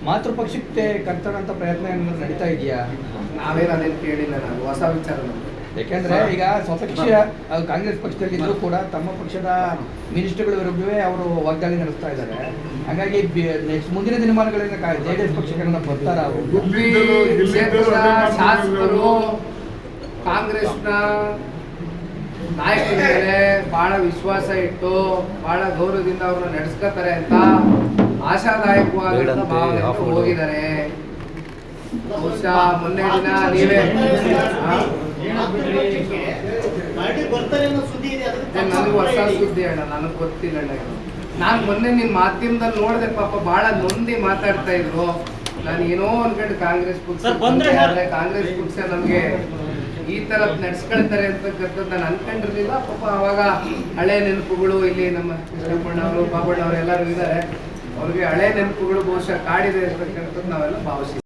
ಮಾತೃ ಪಕ್ಷಕ್ಕೆ ಕರ್ತಕ್ಕಂಥ ಪ್ರಯತ್ನ ಏನಾದ್ರು ನಡೀತಾ ಇದೆಯಾ? ನಾವೇನು ಅದೇನು ಕೇಳಿಲ್ಲ, ನಾವು ಹೊಸ ವಿಚಾರ ನಮ್ದು. ಯಾಕೆಂದ್ರೆ ಈಗ ಸ್ವಪಕ್ಷ ಕಾಂಗ್ರೆಸ್ ಪಕ್ಷದಲ್ಲಿದ್ದು ಕೂಡ ತಮ್ಮ ಪಕ್ಷದ ಮಿನಿಸ್ಟರ್ಗಳ ವಿರುದ್ಧವೇ ಅವರು ವಾಗ್ದಾಳಿ ನಡೆಸ್ತಾ ಇದ್ದಾರೆ. ಹಾಗಾಗಿ ನೆಕ್ಸ್ಟ್ ಮುಂದಿನ ದಿನಮಾನಗಳಿಂದ JDS ಪಕ್ಷಕ್ಕೆ ಬರ್ತಾರ ಅವರು? ಗುಬ್ಬಿ ಕ್ಷೇತ್ರದ ಶಾಸಕರು ಕಾಂಗ್ರೆಸ್ನ ನಾಯಕರ ಮೇಲೆ ಬಹಳ ವಿಶ್ವಾಸ ಇಟ್ಟು ಬಹಳ ಗೌರವದಿಂದ ಅವ್ರನ್ನ ನಡೆಸ್ಕೊತಾರೆ ಅಂತ ಆಶಾದಾಯಕವಾದಂತ ಭಾವನೆಯಿಂದ ಹೋಗಿದ್ದಾರೆ. ಬಹುಶಃ ಮೊನ್ನೆ ದಿನ ನೀವೇ ನನಗೆ ಹೊಸ ಸುದ್ದಿ ಅಣ್ಣ, ನನಗೆ ಗೊತ್ತಿಲ್ಲ ಅಣ್ಣ. ನಾನು ಮೊನ್ನೆ ನಿಮ್ಮ ಮಾಧ್ಯಮದಲ್ಲಿ ನೋಡಿದೆ, ಪಾಪ ಬಹಳ ನೊಂದಿ ಮಾತಾಡ್ತಾ ಇದ್ರು. ನಾನು ಏನೋ ಅನ್ಕೊಂಡು ಕಾಂಗ್ರೆಸ್ ಪಕ್ಷ ನಮ್ಗೆ ಈ ತರ ನಡ್ಸ್ಕೊಳ್ತಾರೆ ಅಂತಕ್ಕಂಥದ್ದು ನಾನು ಅನ್ಕೊಂಡಿರ್ಲಿಲ್ಲ. ಪಾಪ ಅವಾಗ ಹಳೆ ನೆನಪುಗಳು, ಇಲ್ಲಿ ನಮ್ಮ ಕೃಷ್ಣಪ್ಪಣ್ಣವರು ಬಾಬಣ್ಣವರು ಎಲ್ಲರೂ ಇದ್ದಾರೆ, ಅವ್ರಿಗೆ ಹಳೆ ನೆನಪುಗಳು ಬಹುಶಃ ಕಾಡಿದೆ ಅಂತಕ್ಕಂಥದ್ದು ನಾವೆಲ್ಲ ಭಾವಿಸಿದ್ವಿ.